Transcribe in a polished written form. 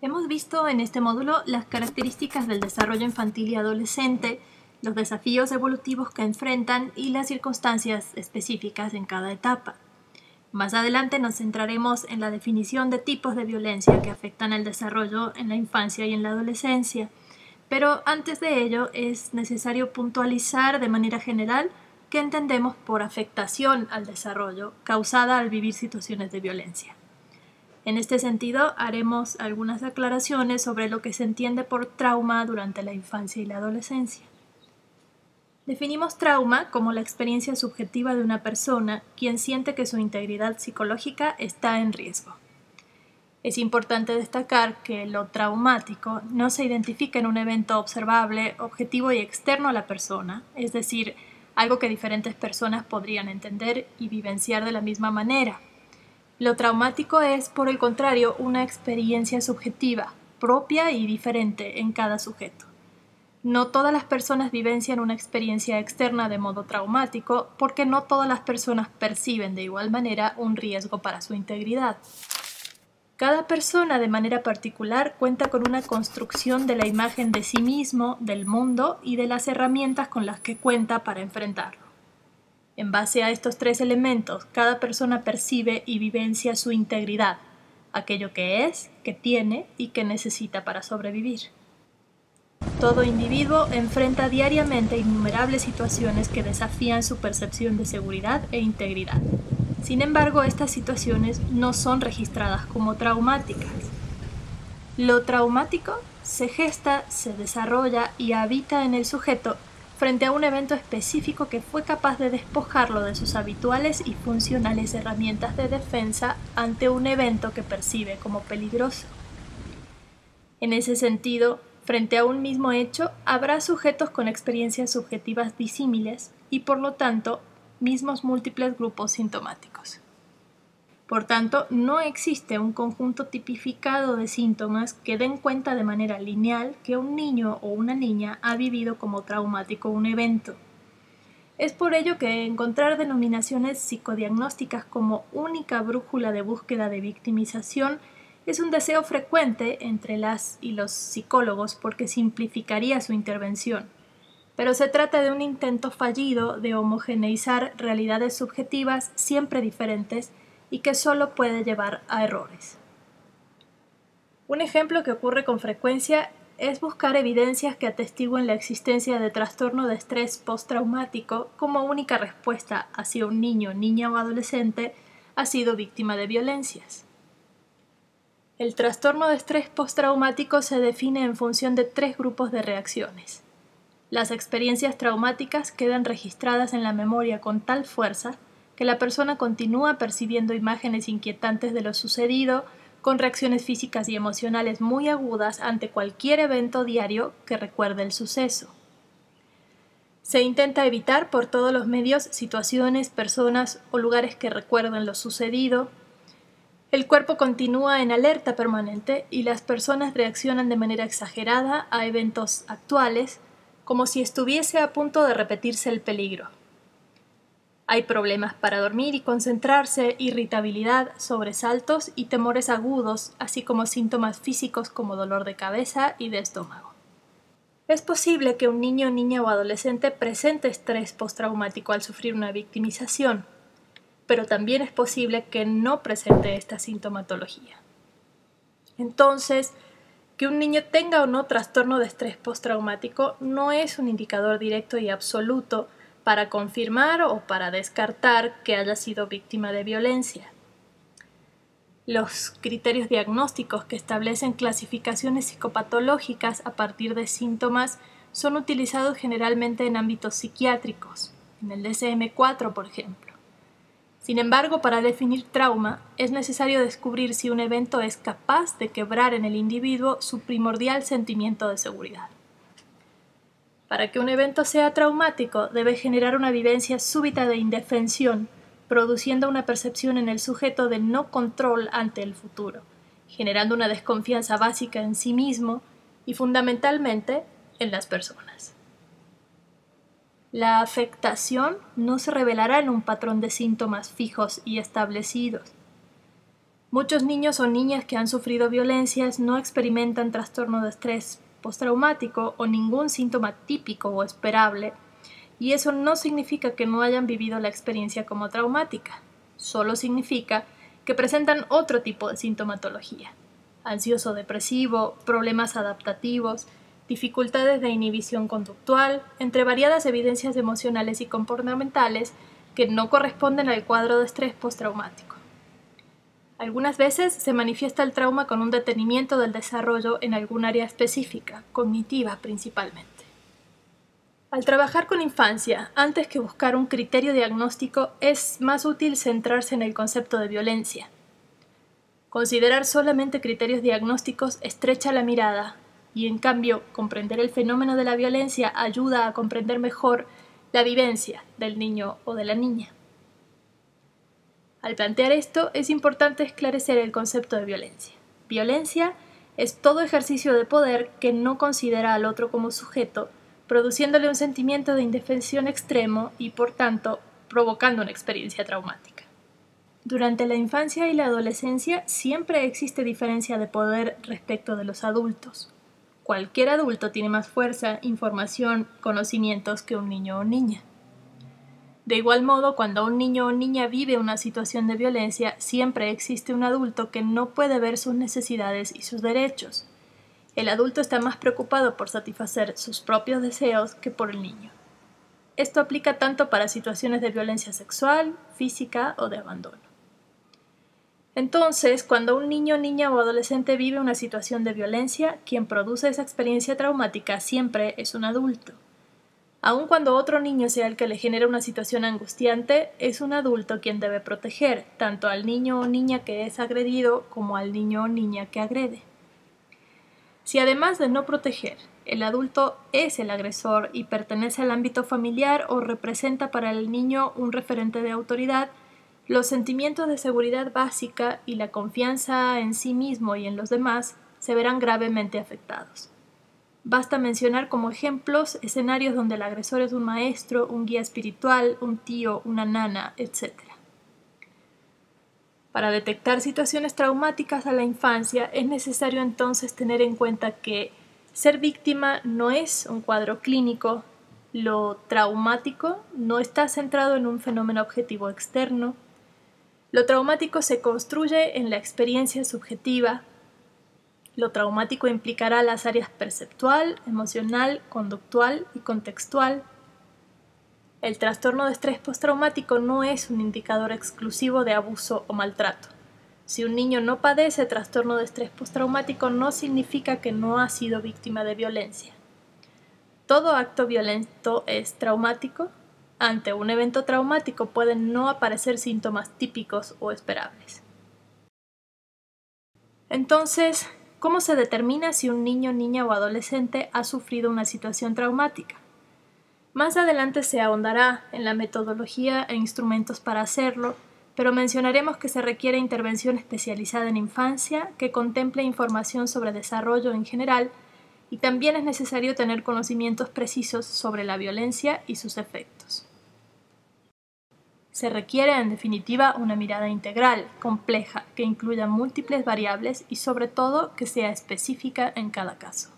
Hemos visto en este módulo las características del desarrollo infantil y adolescente, los desafíos evolutivos que enfrentan y las circunstancias específicas en cada etapa. Más adelante nos centraremos en la definición de tipos de violencia que afectan el desarrollo en la infancia y en la adolescencia, pero antes de ello es necesario puntualizar de manera general qué entendemos por afectación al desarrollo causada al vivir situaciones de violencia. En este sentido, haremos algunas aclaraciones sobre lo que se entiende por trauma durante la infancia y la adolescencia. Definimos trauma como la experiencia subjetiva de una persona quien siente que su integridad psicológica está en riesgo. Es importante destacar que lo traumático no se identifica en un evento observable, objetivo y externo a la persona, es decir, algo que diferentes personas podrían entender y vivenciar de la misma manera. Lo traumático es, por el contrario, una experiencia subjetiva, propia y diferente en cada sujeto. No todas las personas vivencian una experiencia externa de modo traumático porque no todas las personas perciben de igual manera un riesgo para su integridad. Cada persona de manera particular cuenta con una construcción de la imagen de sí mismo, del mundo y de las herramientas con las que cuenta para enfrentarlo. En base a estos tres elementos, cada persona percibe y vivencia su integridad, aquello que es, que tiene y que necesita para sobrevivir. Todo individuo enfrenta diariamente innumerables situaciones que desafían su percepción de seguridad e integridad. Sin embargo, estas situaciones no son registradas como traumáticas. Lo traumático se gesta, se desarrolla y habita en el sujeto frente a un evento específico que fue capaz de despojarlo de sus habituales y funcionales herramientas de defensa ante un evento que percibe como peligroso. En ese sentido, frente a un mismo hecho, habrá sujetos con experiencias subjetivas disímiles y, por lo tanto, mismos múltiples grupos sintomáticos. Por tanto, no existe un conjunto tipificado de síntomas que den cuenta de manera lineal que un niño o una niña ha vivido como traumático un evento. Es por ello que encontrar denominaciones psicodiagnósticas como única brújula de búsqueda de victimización es un deseo frecuente entre las y los psicólogos porque simplificaría su intervención. Pero se trata de un intento fallido de homogeneizar realidades subjetivas siempre diferentes y que solo puede llevar a errores. Un ejemplo que ocurre con frecuencia es buscar evidencias que atestiguen la existencia de trastorno de estrés postraumático como única respuesta a si un niño, niña o adolescente ha sido víctima de violencias. El trastorno de estrés postraumático se define en función de tres grupos de reacciones. Las experiencias traumáticas quedan registradas en la memoria con tal fuerza que la persona continúa percibiendo imágenes inquietantes de lo sucedido, con reacciones físicas y emocionales muy agudas ante cualquier evento diario que recuerde el suceso. Se intenta evitar por todos los medios situaciones, personas o lugares que recuerden lo sucedido. El cuerpo continúa en alerta permanente y las personas reaccionan de manera exagerada a eventos actuales, como si estuviese a punto de repetirse el peligro. Hay problemas para dormir y concentrarse, irritabilidad, sobresaltos y temores agudos, así como síntomas físicos como dolor de cabeza y de estómago. Es posible que un niño, niña o adolescente presente estrés postraumático al sufrir una victimización, pero también es posible que no presente esta sintomatología. Entonces, que un niño tenga o no trastorno de estrés postraumático no es un indicador directo y absoluto para confirmar o para descartar que haya sido víctima de violencia. Los criterios diagnósticos que establecen clasificaciones psicopatológicas a partir de síntomas son utilizados generalmente en ámbitos psiquiátricos, en el DSM-4, por ejemplo. Sin embargo, para definir trauma, es necesario descubrir si un evento es capaz de quebrar en el individuo su primordial sentimiento de seguridad. Para que un evento sea traumático, debe generar una vivencia súbita de indefensión, produciendo una percepción en el sujeto de no control ante el futuro, generando una desconfianza básica en sí mismo y fundamentalmente en las personas. La afectación no se revelará en un patrón de síntomas fijos y establecidos. Muchos niños o niñas que han sufrido violencias no experimentan trastorno de estrés postraumático o ningún síntoma típico o esperable, y eso no significa que no hayan vivido la experiencia como traumática, solo significa que presentan otro tipo de sintomatología: ansioso-depresivo, problemas adaptativos, dificultades de inhibición conductual, entre variadas evidencias emocionales y comportamentales que no corresponden al cuadro de estrés postraumático. Algunas veces se manifiesta el trauma con un detenimiento del desarrollo en algún área específica, cognitiva principalmente. Al trabajar con infancia, antes que buscar un criterio diagnóstico, es más útil centrarse en el concepto de violencia. Considerar solamente criterios diagnósticos estrecha la mirada y, en cambio, comprender el fenómeno de la violencia ayuda a comprender mejor la vivencia del niño o de la niña. Al plantear esto, es importante esclarecer el concepto de violencia. Violencia es todo ejercicio de poder que no considera al otro como sujeto, produciéndole un sentimiento de indefensión extremo y, por tanto, provocando una experiencia traumática. Durante la infancia y la adolescencia siempre existe diferencia de poder respecto de los adultos. Cualquier adulto tiene más fuerza, información, conocimientos que un niño o niña. De igual modo, cuando un niño o niña vive una situación de violencia, siempre existe un adulto que no puede ver sus necesidades y sus derechos. El adulto está más preocupado por satisfacer sus propios deseos que por el niño. Esto aplica tanto para situaciones de violencia sexual, física o de abandono. Entonces, cuando un niño, niña o adolescente vive una situación de violencia, quien produce esa experiencia traumática siempre es un adulto. Aun cuando otro niño sea el que le genera una situación angustiante, es un adulto quien debe proteger tanto al niño o niña que es agredido como al niño o niña que agrede. Si además de no proteger, el adulto es el agresor y pertenece al ámbito familiar o representa para el niño un referente de autoridad, los sentimientos de seguridad básica y la confianza en sí mismo y en los demás se verán gravemente afectados. Basta mencionar como ejemplos escenarios donde el agresor es un maestro, un guía espiritual, un tío, una nana, etc. Para detectar situaciones traumáticas a la infancia es necesario entonces tener en cuenta que ser víctima no es un cuadro clínico, lo traumático no está centrado en un fenómeno objetivo externo, lo traumático se construye en la experiencia subjetiva. Lo traumático implicará las áreas perceptual, emocional, conductual y contextual. El trastorno de estrés postraumático no es un indicador exclusivo de abuso o maltrato. Si un niño no padece trastorno de estrés postraumático, no significa que no ha sido víctima de violencia. Todo acto violento es traumático. Ante un evento traumático pueden no aparecer síntomas típicos o esperables. Entonces, ¿cómo se determina si un niño, niña o adolescente ha sufrido una situación traumática? Más adelante se ahondará en la metodología e instrumentos para hacerlo, pero mencionaremos que se requiere intervención especializada en infancia que contemple información sobre desarrollo en general, y también es necesario tener conocimientos precisos sobre la violencia y sus efectos. Se requiere, en definitiva, una mirada integral, compleja, que incluya múltiples variables y, sobre todo, que sea específica en cada caso.